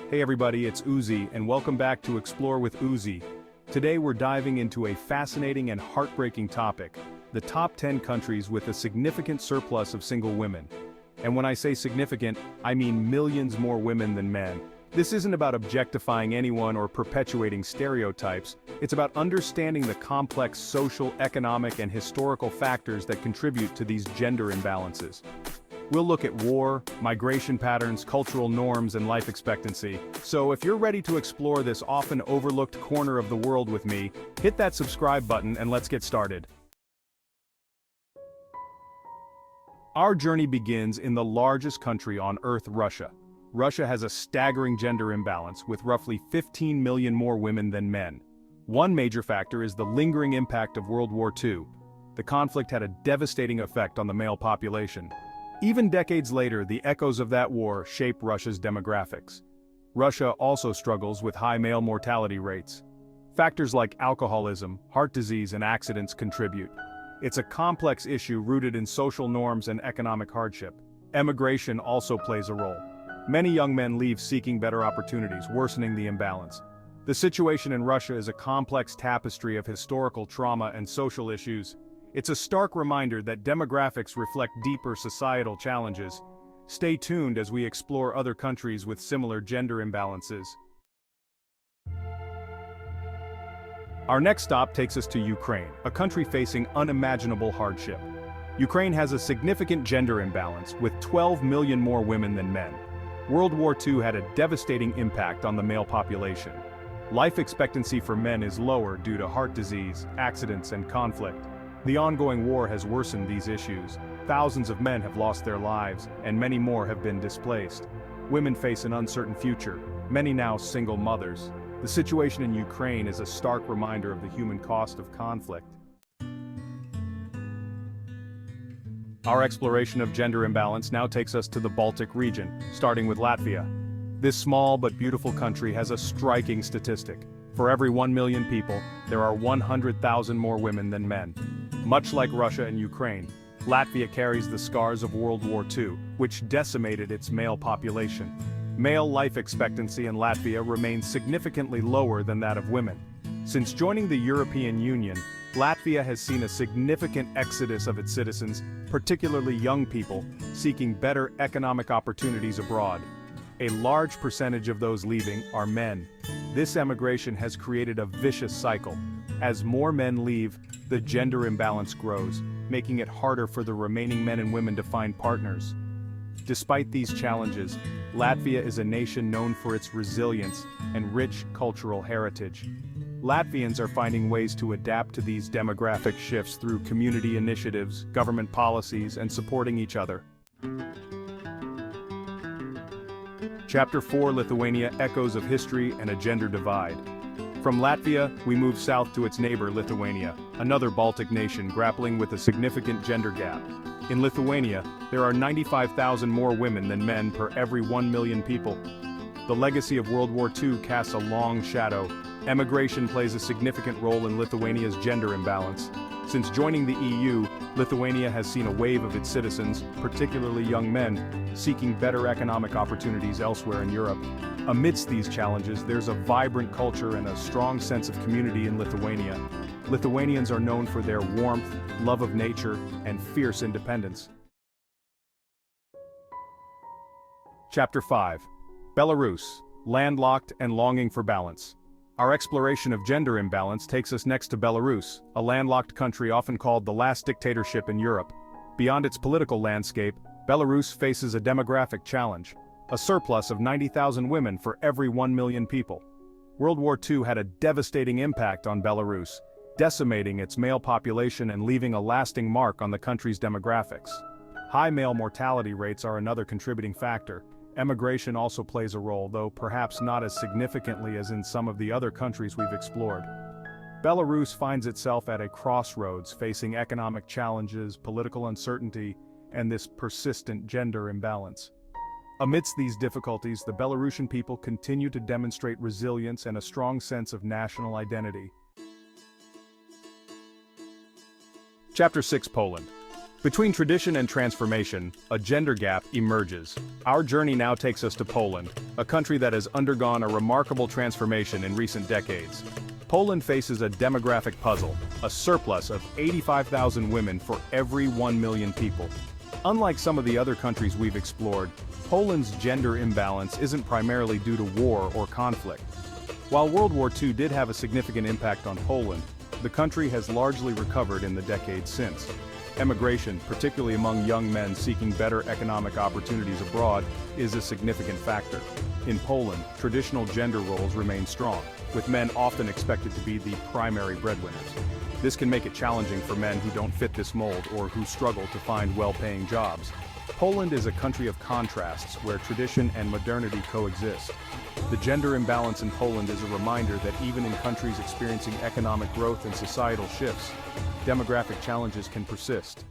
Hey everybody, it's Uzi, and welcome back to Explore with Uzi. Today we're diving into a fascinating and heartbreaking topic, the top 10 countries with a significant surplus of single women. And when I say significant, I mean millions more women than men. This isn't about objectifying anyone or perpetuating stereotypes, it's about understanding the complex social, economic, and historical factors that contribute to these gender imbalances. We'll look at war, migration patterns, cultural norms, and life expectancy. So if you're ready to explore this often overlooked corner of the world with me, hit that subscribe button and let's get started. Our journey begins in the largest country on Earth, Russia. Russia has a staggering gender imbalance, with roughly 15 million more women than men. One major factor is the lingering impact of World War II. The conflict had a devastating effect on the male population. Even decades later, the echoes of that war shape Russia's demographics. Russia also struggles with high male mortality rates. Factors like alcoholism, heart disease, and accidents contribute. It's a complex issue rooted in social norms and economic hardship. Emigration also plays a role. Many young men leave seeking better opportunities, worsening the imbalance. The situation in Russia is a complex tapestry of historical trauma and social issues. It's a stark reminder that demographics reflect deeper societal challenges. Stay tuned as we explore other countries with similar gender imbalances. Our next stop takes us to Ukraine, a country facing unimaginable hardship. Ukraine has a significant gender imbalance, with 12 million more women than men. World War II had a devastating impact on the male population. Life expectancy for men is lower due to heart disease, accidents, and conflict. The ongoing war has worsened these issues. Thousands of men have lost their lives, and many more have been displaced. Women face an uncertain future, many now single mothers. The situation in Ukraine is a stark reminder of the human cost of conflict. Our exploration of gender imbalance now takes us to the Baltic region, starting with Latvia. This small but beautiful country has a striking statistic. For every 1 million people, there are 100,000 more women than men. Much like Russia and Ukraine, Latvia carries the scars of World War II, which decimated its male population. Male life expectancy in Latvia remains significantly lower than that of women. Since joining the European Union, Latvia has seen a significant exodus of its citizens, particularly young people, seeking better economic opportunities abroad. A large percentage of those leaving are men. This emigration has created a vicious cycle. As more men leave, the gender imbalance grows, making it harder for the remaining men and women to find partners. Despite these challenges, Latvia is a nation known for its resilience and rich cultural heritage. Latvians are finding ways to adapt to these demographic shifts through community initiatives, government policies, and supporting each other. Chapter 4: Lithuania, Echoes of History and a Gender Divide. From Latvia, we move south to its neighbor Lithuania, another Baltic nation grappling with a significant gender gap. In Lithuania, there are 95,000 more women than men per every 1 million people. The legacy of World War II casts a long shadow. Emigration plays a significant role in Lithuania's gender imbalance. Since joining the EU, Lithuania has seen a wave of its citizens, particularly young men, seeking better economic opportunities elsewhere in Europe. Amidst these challenges, there's a vibrant culture and a strong sense of community in Lithuania. Lithuanians are known for their warmth, love of nature, and fierce independence. Chapter 5: Belarus, Landlocked and Longing for Balance. Our exploration of gender imbalance takes us next to Belarus, a landlocked country often called the last dictatorship in Europe. Beyond its political landscape, Belarus faces a demographic challenge: a surplus of 90,000 women for every 1 million people. World War II had a devastating impact on Belarus, decimating its male population and leaving a lasting mark on the country's demographics. High male mortality rates are another contributing factor. Emigration also plays a role, though perhaps not as significantly as in some of the other countries we've explored. Belarus finds itself at a crossroads, facing economic challenges, political uncertainty, and this persistent gender imbalance. Amidst these difficulties, the Belarusian people continue to demonstrate resilience and a strong sense of national identity. Chapter 6: Poland. Between tradition and transformation, a gender gap emerges. Our journey now takes us to Poland, a country that has undergone a remarkable transformation in recent decades. Poland faces a demographic puzzle, a surplus of 85,000 women for every 1 million people. Unlike some of the other countries we've explored, Poland's gender imbalance isn't primarily due to war or conflict. While World War II did have a significant impact on Poland, the country has largely recovered in the decades since. Emigration, particularly among young men seeking better economic opportunities abroad, is a significant factor. In Poland, traditional gender roles remain strong, with men often expected to be the primary breadwinners. This can make it challenging for men who don't fit this mold or who struggle to find well-paying jobs. Poland is a country of contrasts where tradition and modernity coexist. The gender imbalance in Poland is a reminder that even in countries experiencing economic growth and societal shifts, demographic challenges can persist.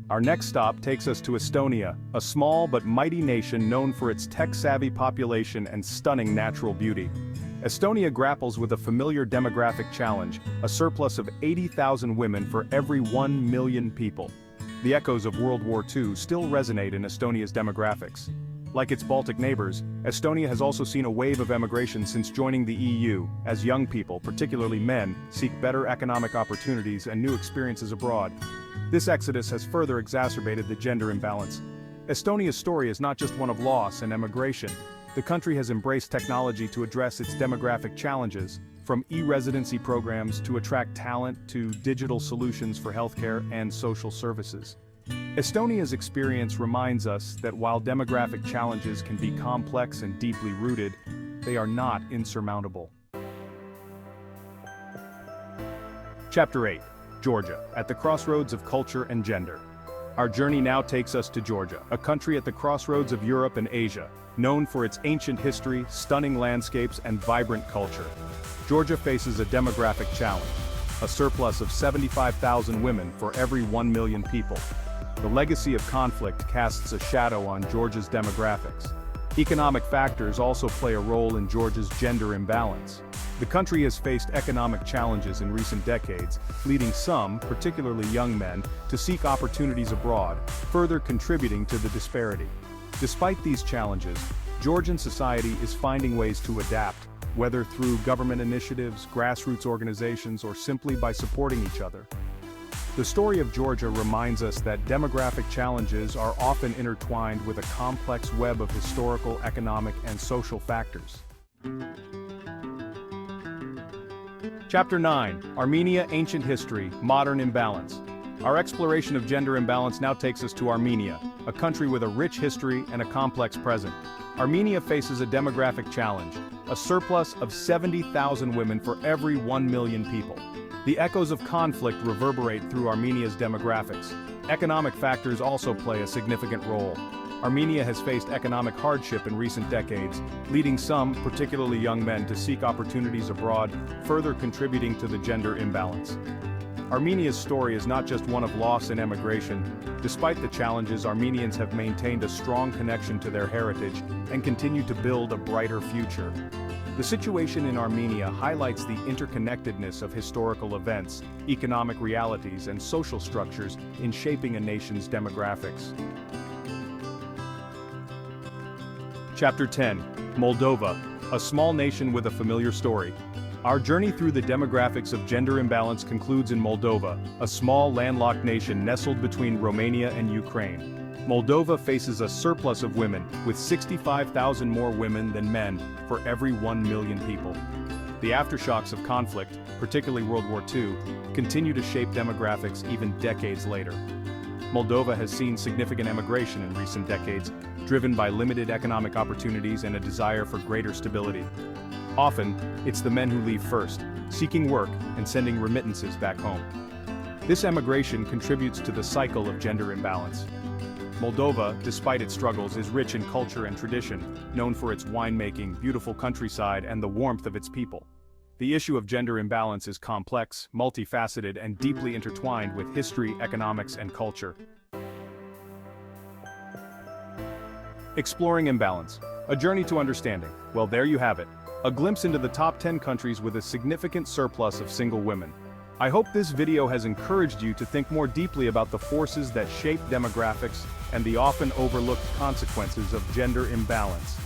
Our next stop takes us to Estonia, a small but mighty nation known for its tech-savvy population and stunning natural beauty. Estonia grapples with a familiar demographic challenge, a surplus of 80,000 women for every 1 million people. The echoes of World War II still resonate in Estonia's demographics. Like its Baltic neighbors, Estonia has also seen a wave of emigration since joining the EU, as young people, particularly men, seek better economic opportunities and new experiences abroad. This exodus has further exacerbated the gender imbalance. Estonia's story is not just one of loss and emigration. The country has embraced technology to address its demographic challenges, from e-residency programs to attract talent to digital solutions for healthcare and social services. Estonia's experience reminds us that while demographic challenges can be complex and deeply rooted, they are not insurmountable. Chapter 8. Georgia, at the crossroads of culture and gender. Our journey now takes us to Georgia, a country at the crossroads of Europe and Asia, known for its ancient history, stunning landscapes, and vibrant culture. Georgia faces a demographic challenge, a surplus of 75,000 women for every 1 million people. The legacy of conflict casts a shadow on Georgia's demographics. Economic factors also play a role in Georgia's gender imbalance. The country has faced economic challenges in recent decades, leading some, particularly young men, to seek opportunities abroad, further contributing to the disparity. Despite these challenges, Georgian society is finding ways to adapt, whether through government initiatives, grassroots organizations, or simply by supporting each other. The story of Georgia reminds us that demographic challenges are often intertwined with a complex web of historical, economic, and social factors. Chapter 9. Armenia, Ancient History, Modern Imbalance. Our exploration of gender imbalance now takes us to Armenia, a country with a rich history and a complex present. Armenia faces a demographic challenge, a surplus of 70,000 women for every 1 million people. The echoes of conflict reverberate through Armenia's demographics. Economic factors also play a significant role. Armenia has faced economic hardship in recent decades, leading some, particularly young men, to seek opportunities abroad, further contributing to the gender imbalance. Armenia's story is not just one of loss and emigration. Despite the challenges, Armenians have maintained a strong connection to their heritage and continue to build a brighter future. The situation in Armenia highlights the interconnectedness of historical events, economic realities, and social structures in shaping a nation's demographics. Chapter 10. Moldova, a small nation with a familiar story. Our journey through the demographics of gender imbalance concludes in Moldova, a small landlocked nation nestled between Romania and Ukraine. Moldova faces a surplus of women, with 65,000 more women than men for every 1 million people. The aftershocks of conflict, particularly World War II, continue to shape demographics even decades later. Moldova has seen significant emigration in recent decades, driven by limited economic opportunities and a desire for greater stability. Often, it's the men who leave first, seeking work and sending remittances back home. This emigration contributes to the cycle of gender imbalance. Moldova, despite its struggles, is rich in culture and tradition, known for its winemaking, beautiful countryside, and the warmth of its people. The issue of gender imbalance is complex, multifaceted, and deeply intertwined with history, economics, and culture. Exploring imbalance. A journey to understanding. Well, there you have it. A glimpse into the top 10 countries with a significant surplus of single women. I hope this video has encouraged you to think more deeply about the forces that shape demographics and the often overlooked consequences of gender imbalance.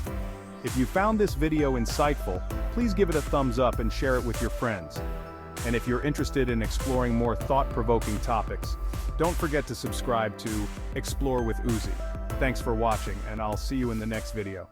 If you found this video insightful, please give it a thumbs up and share it with your friends. And if you're interested in exploring more thought-provoking topics, don't forget to subscribe to Explore with Uzi. Thanks for watching, and I'll see you in the next video.